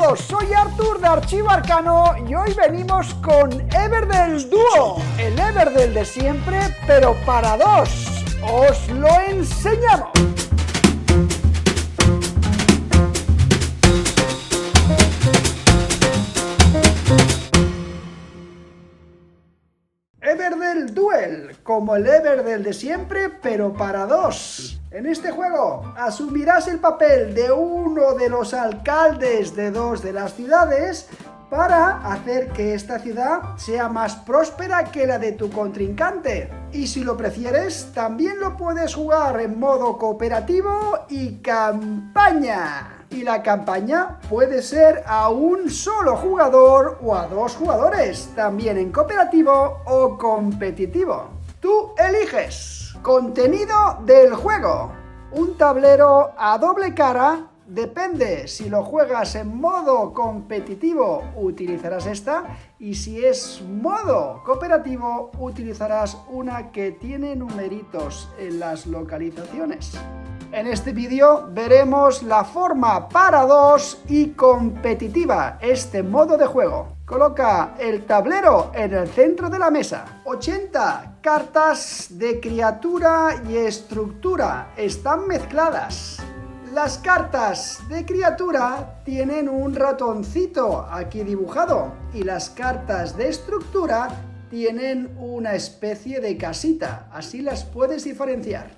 todos, soy Artur de Archivo Arcano y hoy venimos con Everdell Duo, el Everdell de siempre, pero para dos. ¡Os lo enseñamos! Everdell Duel, como el Everdell de siempre, pero para dos. En este juego asumirás el papel de uno de los alcaldes de dos de las ciudades para hacer que esta ciudad sea más próspera que la de tu contrincante. Y si lo prefieres, también lo puedes jugar en modo cooperativo y campaña. Y la campaña puede ser a un solo jugador o a dos jugadores, también en cooperativo o competitivo. Tú eliges. Contenido del juego. Un tablero a doble cara. Depende, si lo juegas en modo competitivo utilizarás esta y si es modo cooperativo utilizarás una que tiene numeritos en las localizaciones. En este vídeo veremos la forma para dos y competitiva, este modo de juego. Coloca el tablero en el centro de la mesa. 80 cartas de criatura y estructura están mezcladas. Las cartas de criatura tienen un ratoncito aquí dibujado y las cartas de estructura tienen una especie de casita, así las puedes diferenciar.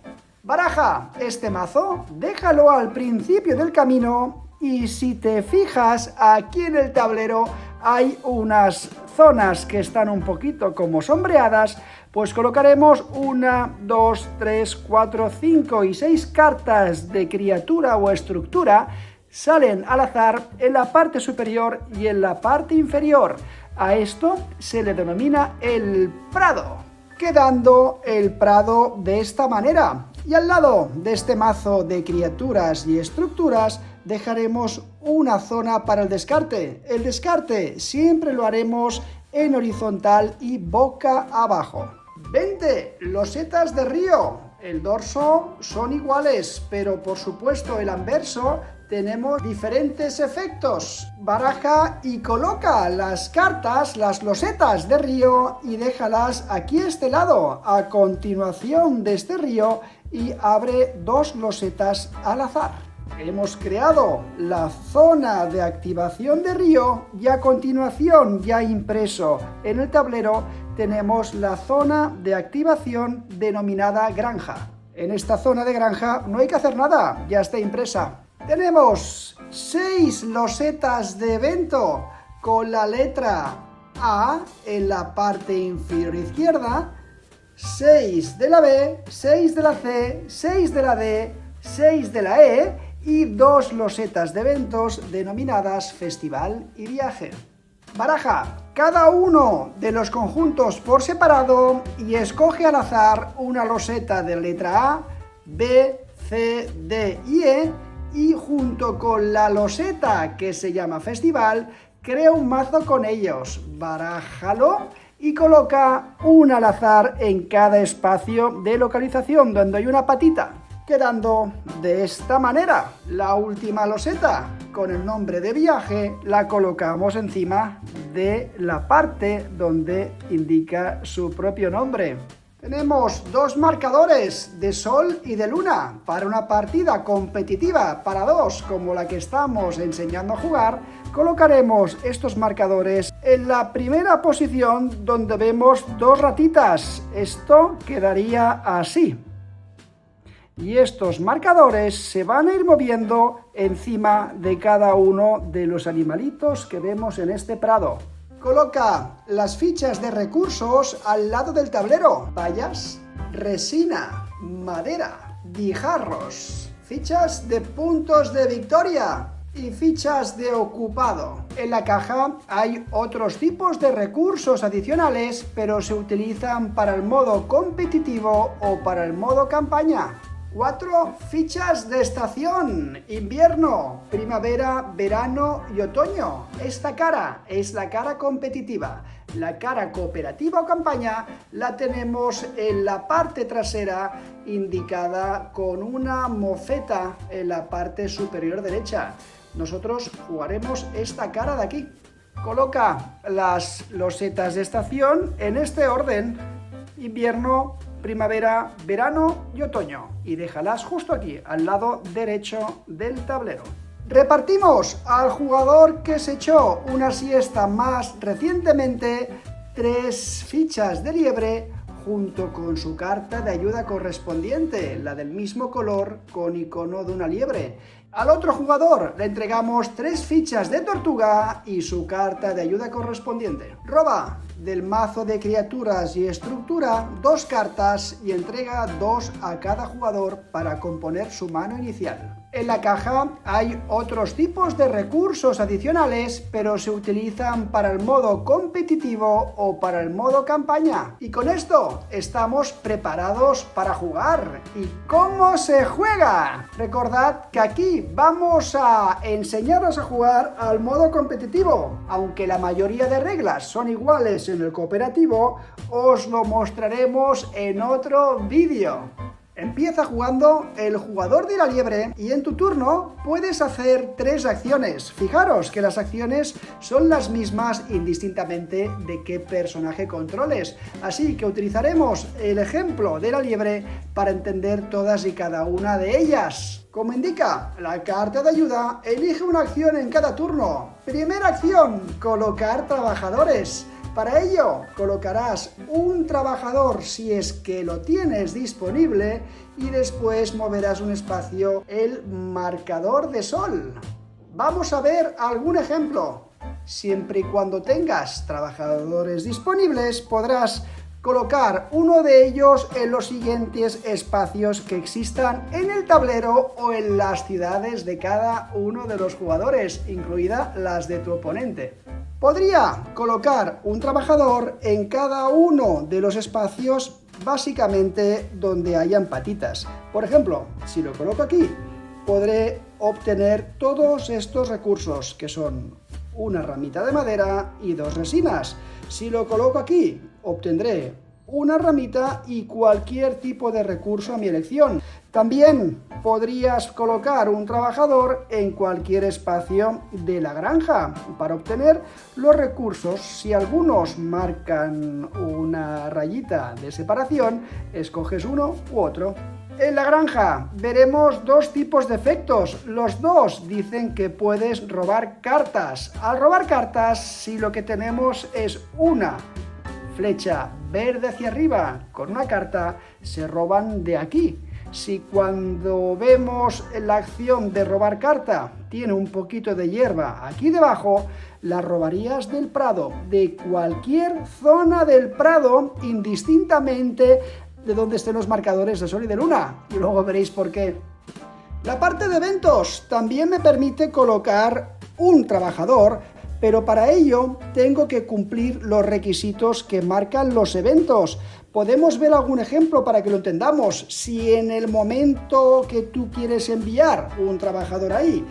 Baraja este mazo, déjalo al principio del camino y si te fijas aquí en el tablero hay unas zonas que están un poquito como sombreadas, pues colocaremos 1, 2, 3, 4, 5 y 6 cartas de criatura o estructura, salen al azar en la parte superior y en la parte inferior. A esto se le denomina el prado, quedando el prado de esta manera. Y al lado de este mazo de criaturas y estructuras dejaremos una zona para el descarte. El descarte siempre lo haremos en horizontal y boca abajo. 20 losetas de río. El dorso son iguales, pero por supuesto el anverso tenemos diferentes efectos. Baraja y coloca las cartas, las losetas de río y déjalas aquí a este lado, a continuación de este río, y abre dos losetas al azar. Hemos creado la zona de activación de río y a continuación, ya impreso en el tablero, tenemos la zona de activación denominada granja. En esta zona de granja no hay que hacer nada, ya está impresa. Tenemos 6 losetas de evento con la letra A en la parte inferior izquierda, 6 de la B, 6 de la C, 6 de la D, 6 de la E y 2 losetas de eventos denominadas Festival y Viaje. Baraja cada uno de los conjuntos por separado y escoge al azar una loseta de letra A, B, C, D y E y junto con la loseta que se llama Festival, crea un mazo con ellos. Barájalo y coloca un al azar en cada espacio de localización donde hay una patita, quedando de esta manera. La última loseta con el nombre de viaje la colocamos encima de la parte donde indica su propio nombre. Tenemos dos marcadores de sol y de luna para una partida competitiva para dos como la que estamos enseñando a jugar. Colocaremos estos marcadores en la primera posición donde vemos dos ratitas. Esto quedaría así. Y estos marcadores se van a ir moviendo encima de cada uno de los animalitos que vemos en este prado. Coloca las fichas de recursos al lado del tablero. Vallas, resina, madera, guijarros, fichas de puntos de victoria y fichas de ocupado. En la caja hay otros tipos de recursos adicionales, pero se utilizan para el modo competitivo o para el modo campaña. 4 fichas de estación: invierno, primavera, verano y otoño. Esta cara es la cara competitiva. La cara cooperativa o campaña la tenemos en la parte trasera, indicada con una mofeta en la parte superior derecha. Nosotros jugaremos esta cara de aquí. Coloca las losetas de estación en este orden: invierno, primavera, verano y otoño. Y déjalas justo aquí, al lado derecho del tablero. Repartimos al jugador que se echó una siesta más recientemente 3 fichas de liebre junto con su carta de ayuda correspondiente, la del mismo color con icono de una liebre. Al otro jugador le entregamos 3 fichas de tortuga y su carta de ayuda correspondiente. Roba del mazo de criaturas y estructura 2 cartas y entrega 2 a cada jugador para componer su mano inicial. En la caja hay otros tipos de recursos adicionales, pero se utilizan para el modo competitivo o para el modo campaña. Y con esto estamos preparados para jugar. ¿Y cómo se juega? Recordad que aquí vamos a enseñaros a jugar al modo competitivo. Aunque la mayoría de reglas son iguales en el cooperativo, os lo mostraremos en otro vídeo. Empieza jugando el jugador de la liebre y en tu turno puedes hacer 3 acciones. Fijaros que las acciones son las mismas indistintamente de qué personaje controles. Así que utilizaremos el ejemplo de la liebre para entender todas y cada una de ellas. Como indica la carta de ayuda, elige una acción en cada turno. Primera acción, colocar trabajadores. Para ello, colocarás un trabajador si es que lo tienes disponible y después moverás un espacio el marcador de sol. Vamos a ver algún ejemplo. Siempre y cuando tengas trabajadores disponibles, podrás colocar uno de ellos en los siguientes espacios que existan en el tablero o en las ciudades de cada uno de los jugadores, incluidas las de tu oponente. Podría colocar un trabajador en cada uno de los espacios básicamente donde hayan patitas. Por ejemplo, si lo coloco aquí, podré obtener todos estos recursos, que son una ramita de madera y 2 resinas. Si lo coloco aquí, obtendré una ramita y cualquier tipo de recurso a mi elección. También podrías colocar un trabajador en cualquier espacio de la granja para obtener los recursos. Si algunos marcan una rayita de separación, escoges uno u otro. En la granja veremos 2 tipos de efectos. Los 2 dicen que puedes robar cartas. Al robar cartas, si lo que tenemos es una flecha verde hacia arriba con una carta, se roban de aquí. Si cuando vemos la acción de robar carta tiene un poquito de hierba aquí debajo, la robarías del prado, de cualquier zona del prado, indistintamente de donde estén los marcadores de sol y de luna. Y luego veréis por qué. La parte de eventos también me permite colocar un trabajador, pero para ello tengo que cumplir los requisitos que marcan los eventos. Podemos ver algún ejemplo para que lo entendamos. Si en el momento que tú quieres enviar un trabajador ahí,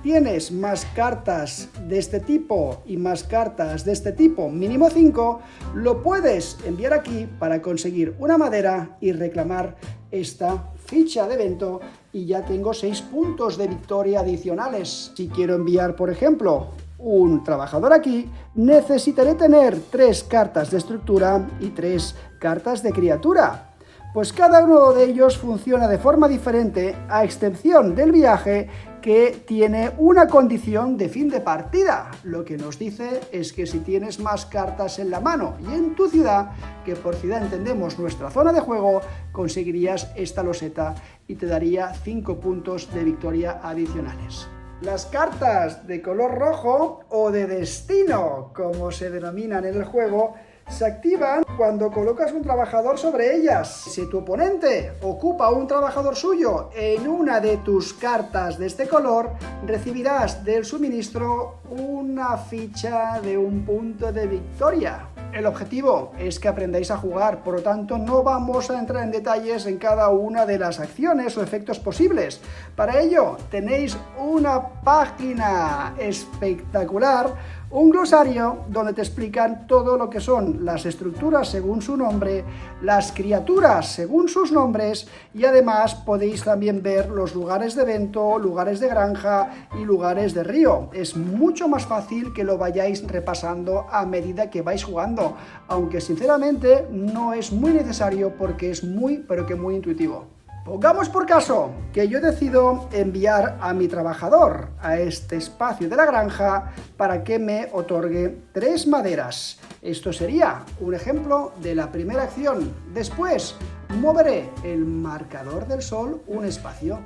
tienes más cartas de este tipo y más cartas de este tipo, mínimo 5, lo puedes enviar aquí para conseguir una madera y reclamar esta ficha de evento y ya tengo 6 puntos de victoria adicionales. Si quiero enviar, por ejemplo, un trabajador aquí, necesitaré tener 3 cartas de estructura y 3 cartas de criatura. Pues cada uno de ellos funciona de forma diferente, a excepción del viaje, que tiene una condición de fin de partida. Lo que nos dice es que si tienes más cartas en la mano y en tu ciudad, que por ciudad entendemos nuestra zona de juego, conseguirías esta loseta y te daría 5 puntos de victoria adicionales. Las cartas de color rojo o de destino, como se denominan en el juego, se activan cuando colocas un trabajador sobre ellas. Si tu oponente ocupa un trabajador suyo en una de tus cartas de este color, recibirás del suministro una ficha de un punto de victoria. El objetivo es que aprendáis a jugar, por lo tanto no vamos a entrar en detalles en cada una de las acciones o efectos posibles. Para ello tenéis una página espectacular, un glosario donde te explican todo lo que son son las estructuras según su nombre, las criaturas según sus nombres y además podéis también ver los lugares de evento, lugares de granja y lugares de río. Es mucho más fácil que lo vayáis repasando a medida que vais jugando, aunque sinceramente no es muy necesario porque es muy, pero que muy intuitivo. Pongamos por caso que yo decido enviar a mi trabajador a este espacio de la granja para que me otorgue 3 maderas. Esto sería un ejemplo de la primera acción. Después, moveré el marcador del sol un espacio.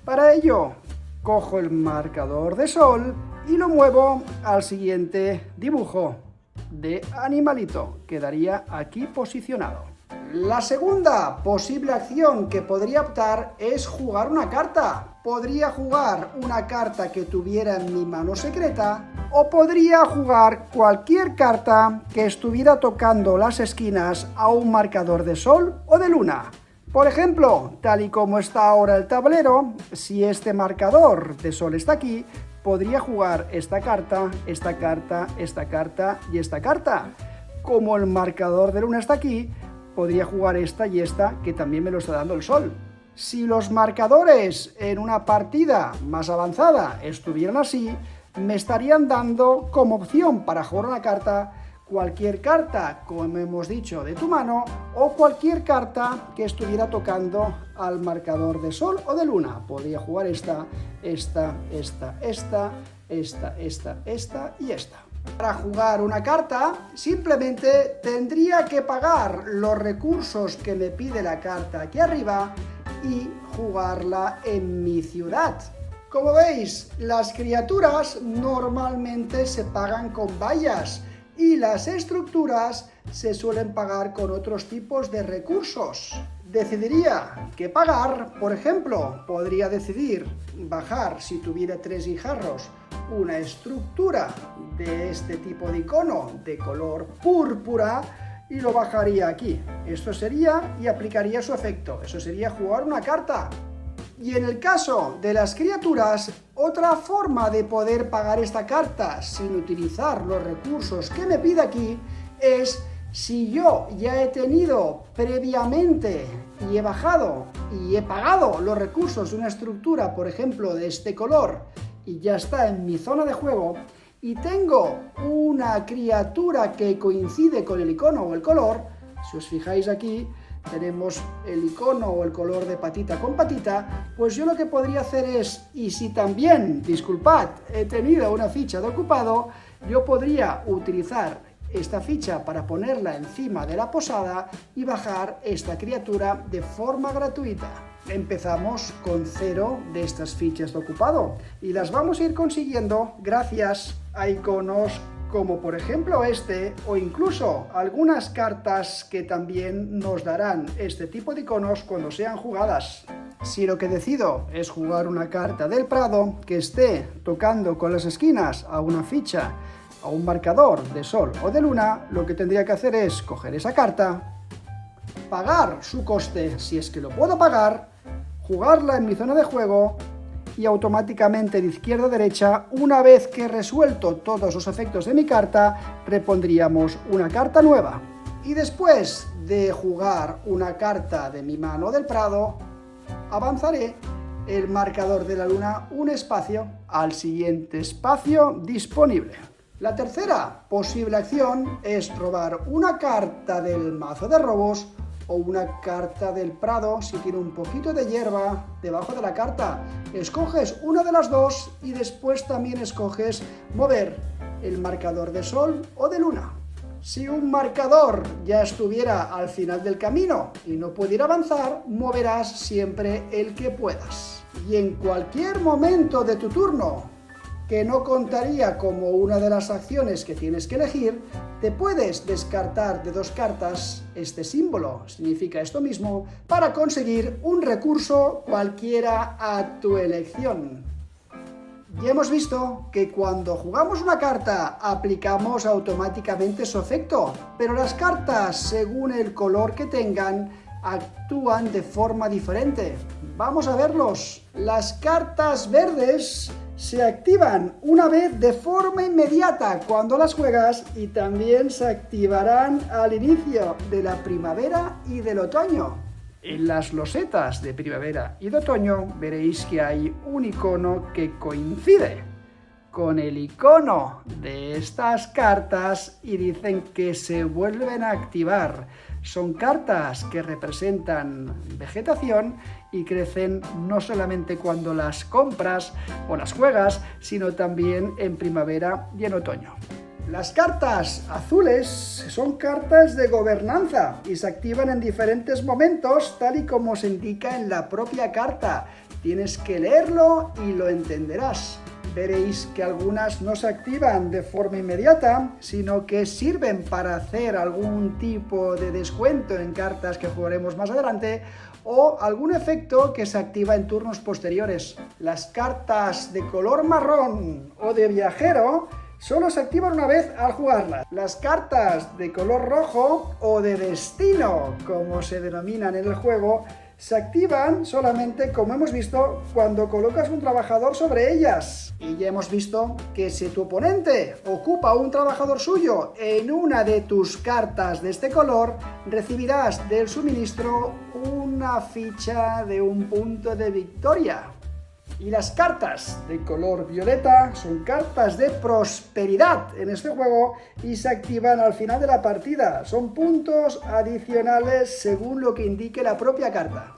Para ello, cojo el marcador de sol y lo muevo al siguiente dibujo de animalito. Quedaría aquí posicionado. La segunda posible acción que podría optar es jugar una carta. Podría jugar una carta que tuviera en mi mano secreta o podría jugar cualquier carta que estuviera tocando las esquinas a un marcador de sol o de luna. Por ejemplo, tal y como está ahora el tablero, si este marcador de sol está aquí, podría jugar esta carta, esta carta, esta carta y esta carta. Como el marcador de luna está aquí, podría jugar esta y esta, que también me lo está dando el sol. Si los marcadores en una partida más avanzada estuvieran así, me estarían dando como opción para jugar una carta cualquier carta, como hemos dicho, de tu mano, o cualquier carta que estuviera tocando al marcador de sol o de luna. Podría jugar esta, esta, esta, esta, esta, esta, esta y esta. Para jugar una carta, simplemente tendría que pagar los recursos que me pide la carta aquí arriba y jugarla en mi ciudad. Como veis, las criaturas normalmente se pagan con vallas y las estructuras se suelen pagar con otros tipos de recursos. Decidiría qué pagar, por ejemplo, podría decidir bajar, si tuviera 3 guijarros, una estructura de este tipo de icono de color púrpura y lo bajaría aquí. Esto sería y aplicaría su efecto. Eso sería jugar una carta. Y en el caso de las criaturas, otra forma de poder pagar esta carta sin utilizar los recursos que me pide aquí es si yo ya he tenido previamente y he bajado y he pagado los recursos de una estructura, por ejemplo, de este color, y ya está en mi zona de juego, y tengo una criatura que coincide con el icono o el color, si os fijáis aquí, tenemos el icono o el color de patita con patita, pues yo lo que podría hacer es, y si también, disculpad, he tenido una ficha de ocupado, yo podría utilizar esta ficha para ponerla encima de la posada y bajar esta criatura de forma gratuita. Empezamos con 0 de estas fichas de ocupado y las vamos a ir consiguiendo gracias a iconos como por ejemplo este, o incluso algunas cartas que también nos darán este tipo de iconos cuando sean jugadas. Si lo que decido es jugar una carta del Prado que esté tocando con las esquinas a una ficha, a un marcador de sol o de luna, lo que tendría que hacer es coger esa carta, pagar su coste si es que lo puedo pagar, jugarla en mi zona de juego y automáticamente de izquierda a derecha, una vez que he resuelto todos los efectos de mi carta, repondríamos una carta nueva. Y después de jugar una carta de mi mano del Prado, avanzaré el marcador de la luna un espacio al siguiente espacio disponible. La tercera posible acción es robar una carta del mazo de robos o una carta del Prado si tiene un poquito de hierba debajo de la carta. Escoges una de las dos y después también escoges mover el marcador de sol o de luna. Si un marcador ya estuviera al final del camino y no pudiera avanzar, moverás siempre el que puedas. Y en cualquier momento de tu turno, que no contaría como una de las acciones que tienes que elegir, te puedes descartar de 2 cartas este símbolo, significa esto mismo, para conseguir un recurso cualquiera a tu elección. Ya hemos visto que cuando jugamos una carta aplicamos automáticamente su efecto, pero las cartas, según el color que tengan, actúan de forma diferente. Vamos a verlos. Las cartas verdes Se activan una vez de forma inmediata cuando las juegas y también se activarán al inicio de la primavera y del otoño. En las losetas de primavera y de otoño veréis que hay un icono que coincide con el icono de estas cartas y dicen que se vuelven a activar. Son cartas que representan vegetación y crecen no solamente cuando las compras o las juegas, sino también en primavera y en otoño. Las cartas azules son cartas de gobernanza y se activan en diferentes momentos, tal y como se indica en la propia carta. Tienes que leerlo y lo entenderás. Veréis que algunas no se activan de forma inmediata, sino que sirven para hacer algún tipo de descuento en cartas que jugaremos más adelante, o algún efecto que se activa en turnos posteriores. Las cartas de color marrón o de viajero solo se activan una vez al jugarlas. Las cartas de color rojo o de destino, como se denominan en el juego, se activan solamente, como hemos visto, cuando colocas un trabajador sobre ellas. Y ya hemos visto que si tu oponente ocupa un trabajador suyo en una de tus cartas de este color, recibirás del suministro una ficha de un punto de victoria. Y las cartas de color violeta son cartas de prosperidad en este juego y se activan al final de la partida. Son puntos adicionales según lo que indique la propia carta.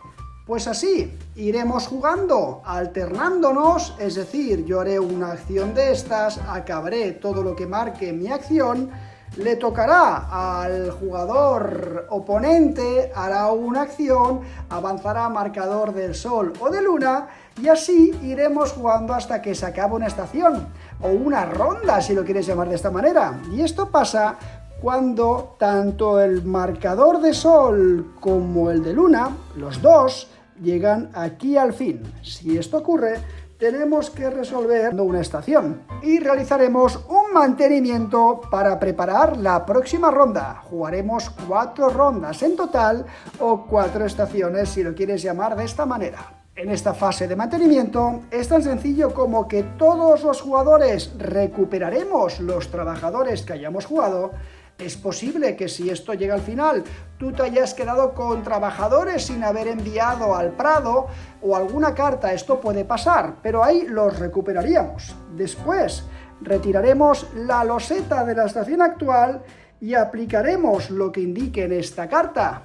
Pues así, iremos jugando, alternándonos, es decir, yo haré una acción de estas, acabaré todo lo que marque mi acción, le tocará al jugador oponente, hará una acción, avanzará marcador del sol o de luna y así iremos jugando hasta que se acabe una estación o una ronda, si lo quieres llamar de esta manera. Y esto pasa cuando tanto el marcador de sol como el de luna, los dos, llegan aquí al fin. Si esto ocurre, tenemos que resolver una estación y realizaremos un mantenimiento para preparar la próxima ronda. Jugaremos 4 rondas en total o 4 estaciones si lo quieres llamar de esta manera. En esta fase de mantenimiento es tan sencillo como que todos los jugadores recuperaremos los trabajadores que hayamos jugado. Es posible que si esto llega al final, tú te hayas quedado con trabajadores sin haber enviado al prado o alguna carta, esto puede pasar, pero ahí los recuperaríamos. Después retiraremos la loseta de la estación actual y aplicaremos lo que indique en esta carta.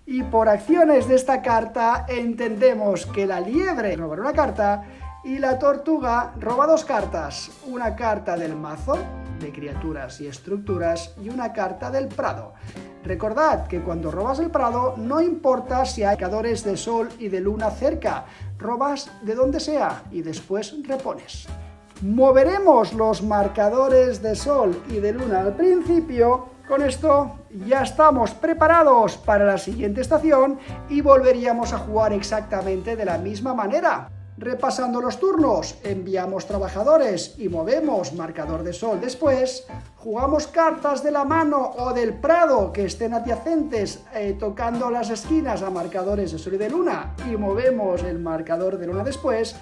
Y por acciones de esta carta entendemos que la liebre robará una carta y la tortuga roba 2 cartas, una carta del mazo de criaturas y estructuras y una carta del prado. Recordad que cuando robas el prado no importa si hay marcadores de sol y de luna cerca, robas de donde sea y después repones. Moveremos los marcadores de sol y de luna al principio. Con esto ya estamos preparados para la siguiente estación y volveríamos a jugar exactamente de la misma manera. Repasando los turnos, enviamos trabajadores y movemos marcador de sol después, jugamos cartas de la mano o del prado que estén adyacentes tocando las esquinas a marcadores de sol y de luna y movemos el marcador de luna después,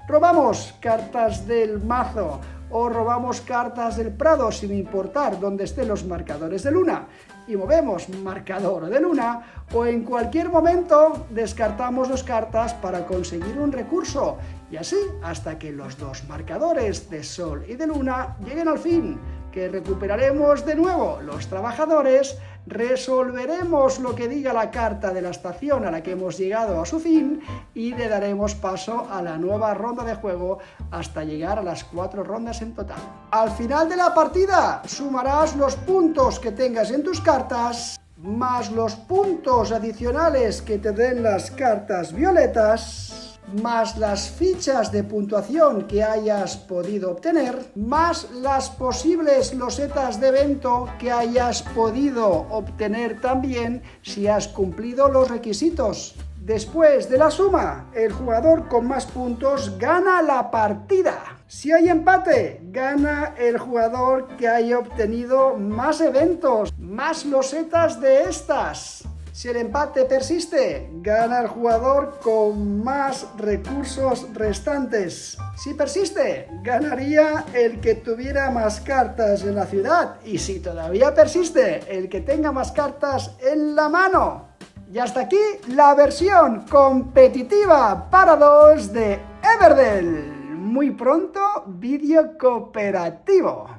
robamos cartas del mazo o robamos cartas del prado sin importar dónde estén los marcadores de luna y movemos marcador de luna, o en cualquier momento descartamos 2 cartas para conseguir un recurso y así hasta que los 2 marcadores de sol y de luna lleguen al fin, que recuperaremos de nuevo los trabajadores, resolveremos lo que diga la carta de la estación a la que hemos llegado a su fin y le daremos paso a la nueva ronda de juego hasta llegar a las 4 rondas en total. Al final de la partida sumarás los puntos que tengas en tus cartas más los puntos adicionales que te den las cartas violetas, más las fichas de puntuación que hayas podido obtener, más las posibles losetas de evento que hayas podido obtener también si has cumplido los requisitos. Después de la suma, el jugador con más puntos gana la partida. Si hay empate, gana el jugador que haya obtenido más eventos, más losetas de estas. Si el empate persiste, gana el jugador con más recursos restantes. Si persiste, ganaría el que tuviera más cartas en la ciudad. Y si todavía persiste, el que tenga más cartas en la mano. Y hasta aquí la versión competitiva para 2 de Everdell. Muy pronto, vídeo cooperativo.